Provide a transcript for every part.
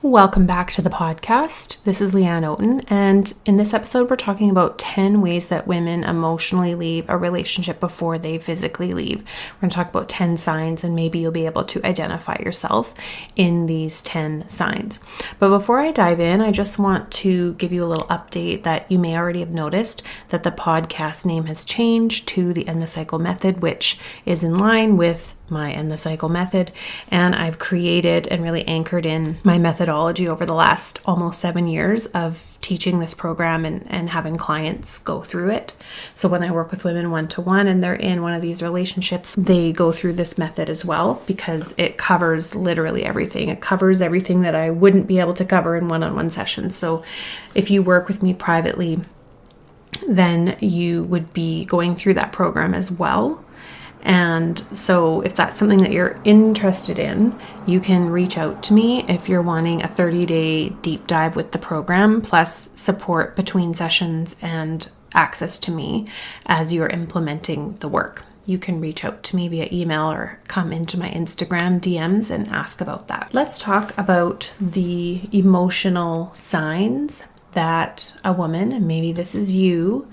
Welcome back to the podcast. This is Leanne Oaten, and in this episode, we're talking about 10 ways that women emotionally leave a relationship before they physically leave. We're going to talk about 10 signs, and maybe you'll be able to identify yourself in these 10 signs. But before I dive in, I just want to give you a little update that you may already have noticed that the podcast name has changed to the End the Cycle Method, which is in line with my End the Cycle method, and I've created and really anchored in my methodology over the last almost 7 years of teaching this program and having clients go through it. So when I work with women one-to-one and they're in one of these relationships, they go through this method as well because it covers literally everything. It covers everything that I wouldn't be able to cover in one-on-one sessions. So if you work with me privately, then you would be going through that program as well. And so if that's something that you're interested in, you can reach out to me if you're wanting a 30-day deep dive with the program, plus support between sessions and access to me as you're implementing the work. You can reach out to me via email or come into my Instagram DMs and ask about that. Let's talk about the emotional signs that a woman, and maybe this is you,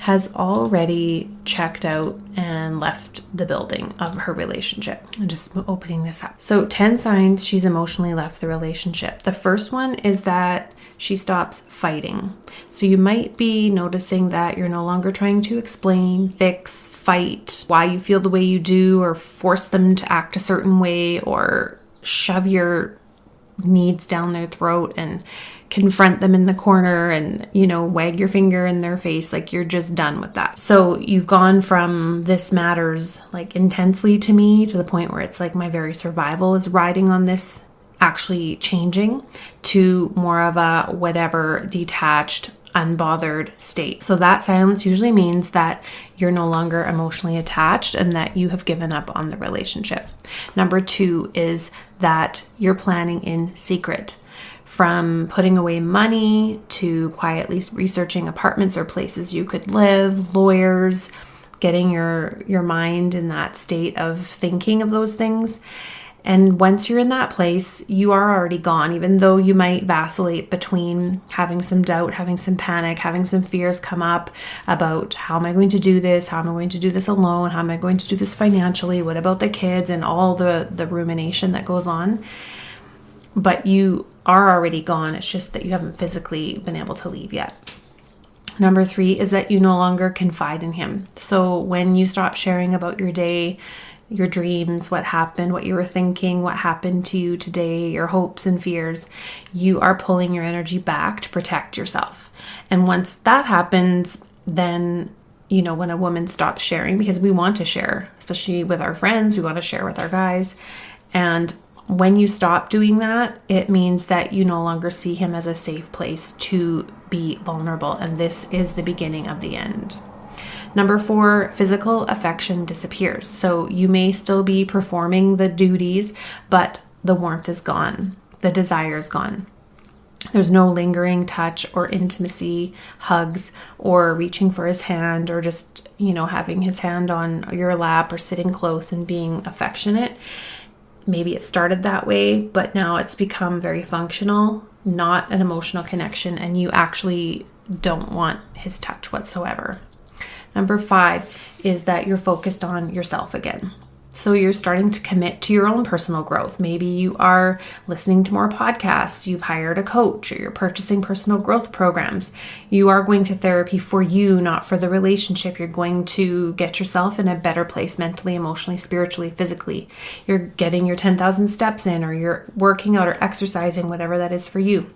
has already checked out and left the building of her relationship. I'm just opening this up. So 10 signs she's emotionally left the relationship. The first one is that she stops fighting. So you might be noticing that you're no longer trying to explain, fix, fight why you feel the way you do, or force them to act a certain way, or shove your needs down their throat and confront them in the corner and, wag your finger in their face. Like, you're just done with that. So you've gone from this matters like intensely to me to the point where it's like my very survival is riding on this actually changing to more of a whatever, detached, unbothered state. So that silence usually means that you're no longer emotionally attached and that you have given up on the relationship. Number 2 is that you're planning in secret. From putting away money to quietly researching apartments or places you could live, lawyers, getting your mind in that state of thinking of those things. And once you're in that place, you are already gone, even though you might vacillate between having some doubt, having some panic, having some fears come up about how am I going to do this? How am I going to do this alone? How am I going to do this financially? What about the kids? And all the rumination that goes on. But you are already gone. It's just that you haven't physically been able to leave yet. Number 3 is that you no longer confide in him. So when you stop sharing about your day, your dreams, what happened, what you were thinking, what happened to you today, your hopes and fears, you are pulling your energy back to protect yourself. And once that happens, then, when a woman stops sharing, because we want to share, especially with our friends, we want to share with our guys. And when you stop doing that, it means that you no longer see him as a safe place to be vulnerable. And this is the beginning of the end. Number 4, physical affection disappears. So you may still be performing the duties, but the warmth is gone. The desire is gone. There's no lingering touch or intimacy, hugs, or reaching for his hand, or just, having his hand on your lap or sitting close and being affectionate. Maybe it started that way, but now it's become very functional, not an emotional connection, and you actually don't want his touch whatsoever. Number 5 is that you're focused on yourself again. So you're starting to commit to your own personal growth. Maybe you are listening to more podcasts, you've hired a coach, or you're purchasing personal growth programs. You are going to therapy for you, not for the relationship. You're going to get yourself in a better place mentally, emotionally, spiritually, physically. You're getting your 10,000 steps in, or you're working out or exercising, whatever that is for you.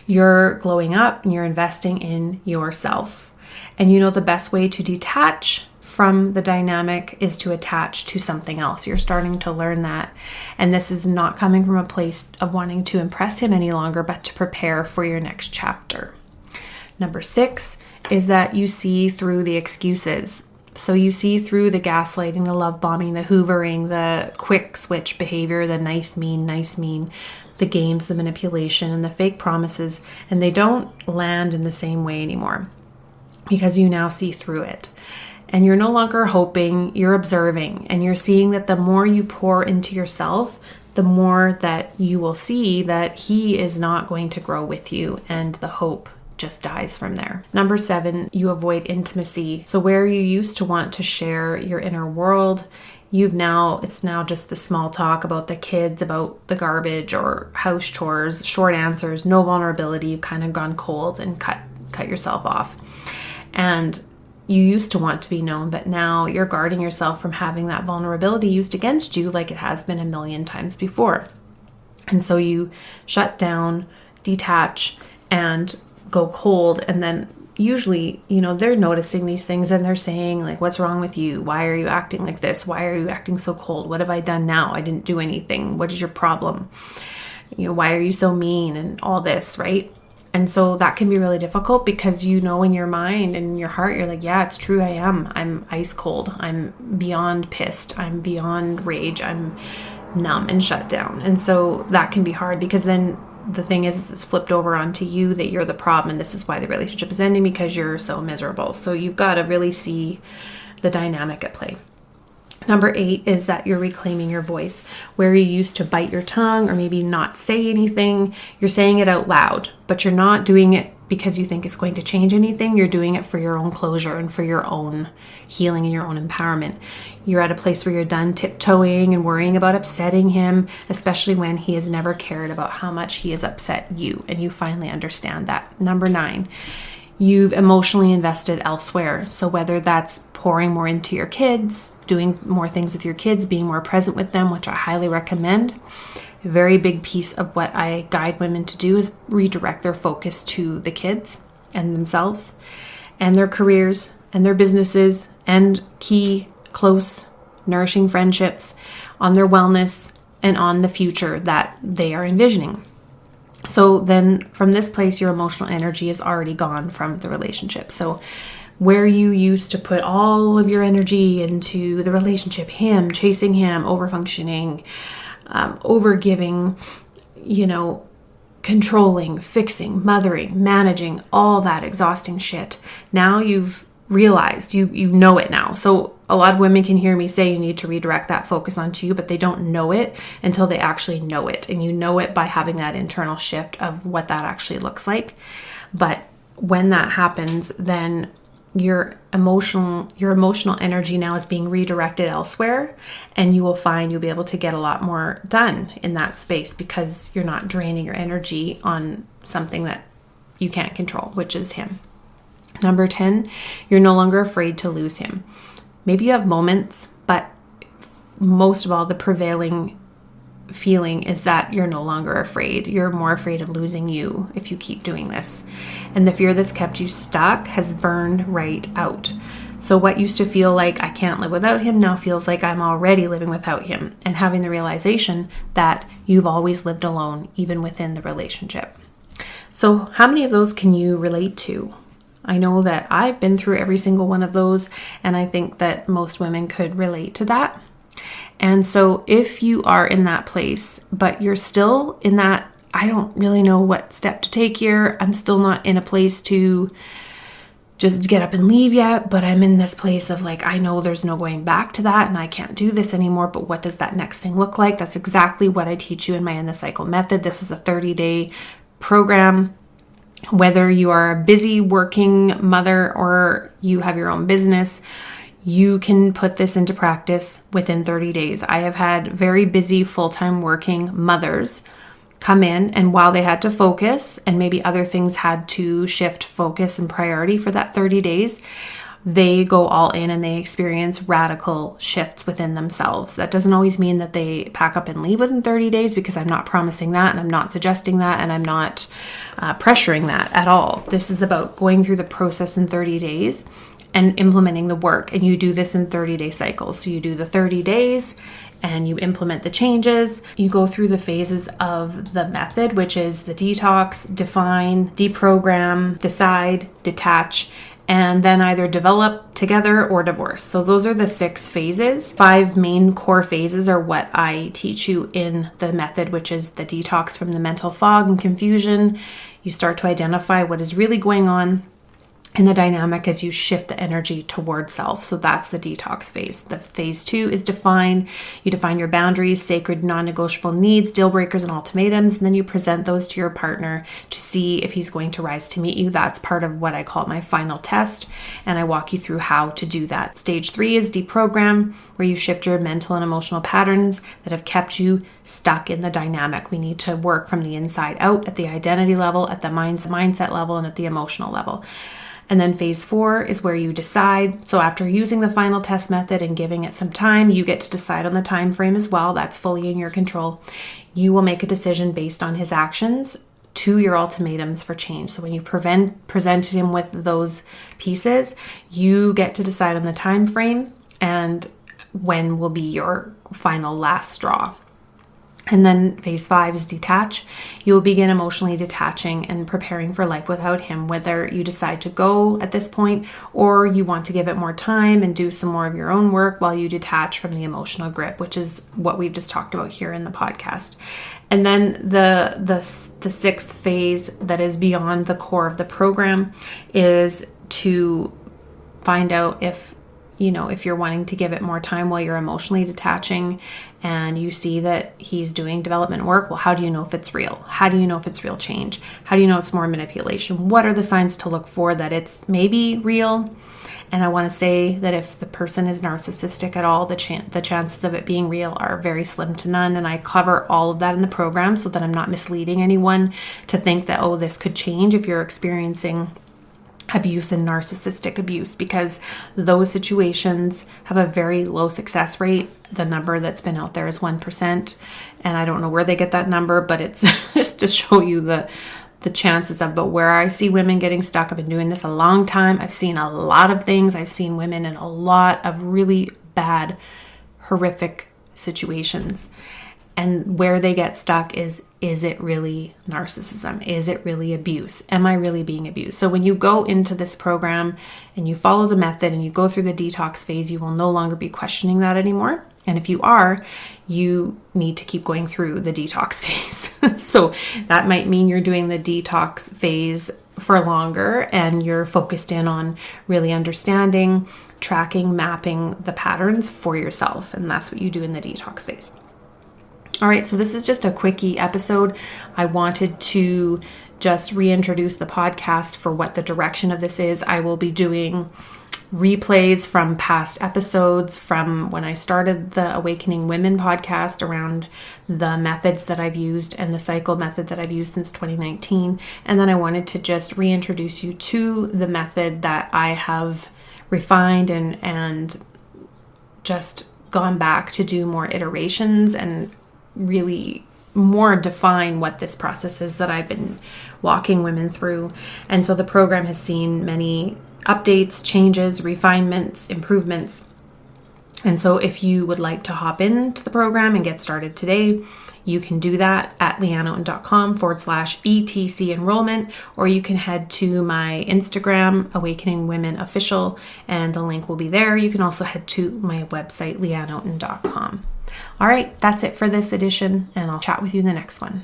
You're glowing up and you're investing in yourself. And the best way to detach from the dynamic is to attach to something else. You're starting to learn that. And this is not coming from a place of wanting to impress him any longer, but to prepare for your next chapter. Number 6 is that you see through the excuses. So you see through the gaslighting, the love bombing, the hoovering, the quick switch behavior, the nice, mean, the games, the manipulation, and the fake promises. And they don't land in the same way anymore because you now see through it. And you're no longer hoping, you're observing, and you're seeing that the more you pour into yourself, the more that you will see that he is not going to grow with you, and the hope just dies from there. Number 7, you avoid intimacy. So where you used to want to share your inner world, it's now just the small talk about the kids, about the garbage or house chores, short answers, no vulnerability. You've kind of gone cold and cut yourself off. And you used to want to be known, but now you're guarding yourself from having that vulnerability used against you like it has been a million times before. And so you shut down, detach, and go cold. And then usually, they're noticing these things and they're saying like, what's wrong with you? Why are you acting like this? Why are you acting so cold? What have I done now? I didn't do anything. What is your problem? Why are you so mean and all this, right? And so that can be really difficult because in your mind and in your heart, you're like, yeah, it's true. I am. I'm ice cold. I'm beyond pissed. I'm beyond rage. I'm numb and shut down. And so that can be hard because then the thing is, it's flipped over onto you that you're the problem. And this is why the relationship is ending, because you're so miserable. So you've got to really see the dynamic at play. Number 8 is that you're reclaiming your voice. Where you used to bite your tongue or maybe not say anything, you're saying it out loud, but you're not doing it because you think it's going to change anything. You're doing it for your own closure and for your own healing and your own empowerment. You're at a place where you're done tiptoeing and worrying about upsetting him, especially when he has never cared about how much he has upset you, and you finally understand that. Number 9, you've emotionally invested elsewhere. So whether that's pouring more into your kids, doing more things with your kids, being more present with them, which I highly recommend. A very big piece of what I guide women to do is redirect their focus to the kids and themselves and their careers and their businesses and key, close, nourishing friendships, on their wellness and on the future that they are envisioning. So then from this place, your emotional energy is already gone from the relationship. So where you used to put all of your energy into the relationship, him, chasing him, over-functioning, over-giving, controlling, fixing, mothering, managing, all that exhausting shit. Now you've realized, you know it now. So a lot of women can hear me say you need to redirect that focus onto you, but they don't know it until they actually know it. And you know it by having that internal shift of what that actually looks like. But when that happens, then your emotional energy now is being redirected elsewhere, and you will find you'll be able to get a lot more done in that space because you're not draining your energy on something that you can't control, which is him. Number 10, you're no longer afraid to lose him. Maybe you have moments, but most of all, the prevailing feeling is that you're no longer afraid. You're more afraid of losing you if you keep doing this. And the fear that's kept you stuck has burned right out. So what used to feel like I can't live without him now feels like I'm already living without him, and having the realization that you've always lived alone, even within the relationship. So how many of those can you relate to? I know that I've been through every single one of those, and I think that most women could relate to that. And so if you are in that place, but you're still in that, I don't really know what step to take here. I'm still not in a place to just get up and leave yet, but I'm in this place of like, I know there's no going back to that and I can't do this anymore, but what does that next thing look like? That's exactly what I teach you in my End the Cycle method. This is a 30-day program. Whether you are a busy working mother or you have your own business, you can put this into practice within 30 days. I have had very busy full-time working mothers come in, and while they had to focus and maybe other things had to shift focus and priority for that 30 days, they go all in and they experience radical shifts within themselves. That doesn't always mean that they pack up and leave within 30 days, because I'm not promising that and I'm not suggesting that and I'm not pressuring that at all. This is about going through the process in 30 days and implementing the work. And you do this in 30-day cycles. So you do the 30 days and you implement the changes. You go through the phases of the method, which is the detox, define, deprogram, decide, detach, and then either develop together or divorce. So those are the 6 phases. 5 main core phases are what I teach you in the method, which is the detox from the mental fog and confusion. You start to identify what is really going on. in the dynamic as you shift the energy towards self. So that's the detox phase. The phase 2 is define. You define your boundaries, sacred, non-negotiable needs, deal breakers, and ultimatums. And then you present those to your partner to see if he's going to rise to meet you. That's part of what I call my final test. And I walk you through how to do that. Stage 3 is deprogram, where you shift your mental and emotional patterns that have kept you stuck in the dynamic. We need to work from the inside out at the identity level, at the mindset level, and at the emotional level. And then phase 4 is where you decide. So after using the final test method and giving it some time, you get to decide on the time frame as well. That's fully in your control. You will make a decision based on his actions to your ultimatums for change. So when you presented him with those pieces, you get to decide on the time frame and when will be your final last straw. And then phase 5 is detach. You will begin emotionally detaching and preparing for life without him, whether you decide to go at this point or you want to give it more time and do some more of your own work while you detach from the emotional grip, which is what we've just talked about here in the podcast. And then the 6th phase that is beyond the core of the program is to find out if you're wanting to give it more time while you're emotionally detaching and you see that he's doing development work. Well, how do you know if it's real? How do you know if it's real change? How do you know it's more manipulation? What are the signs to look for that it's maybe real? And I want to say that if the person is narcissistic at all, the chances of it being real are very slim to none. And I cover all of that in the program so that I'm not misleading anyone to think that, oh, this could change if you're experiencing abuse and narcissistic abuse, because those situations have a very low success rate. The number that's been out there is 1%. And I don't know where they get that number, but it's just to show you the chances of, but where I see women getting stuck, I've been doing this a long time. I've seen a lot of things. I've seen women in a lot of really bad, horrific situations. And where they get stuck is it really narcissism? Is it really abuse? Am I really being abused? So when you go into this program and you follow the method and you go through the detox phase, you will no longer be questioning that anymore. And if you are, you need to keep going through the detox phase. So that might mean you're doing the detox phase for longer and you're focused in on really understanding, tracking, mapping the patterns for yourself. And that's what you do in the detox phase. All right, so this is just a quickie episode. I wanted to just reintroduce the podcast for what the direction of this is. I will be doing replays from past episodes from when I started the Awakening Women podcast around the methods that I've used and the cycle method that I've used since 2019. And then I wanted to just reintroduce you to the method that I have refined and just gone back to do more iterations and really more define what this process is that I've been walking women through. And so the program has seen many updates, changes, refinements, improvements. And so if you would like to hop into the program and get started today, you can do that at leanneoten.com/ETC enrollment, or you can head to my Instagram, Awakening Women Official, and the link will be there. You can also head to my website, leanneoten.com. All right, that's it for this edition, and I'll chat with you in the next one.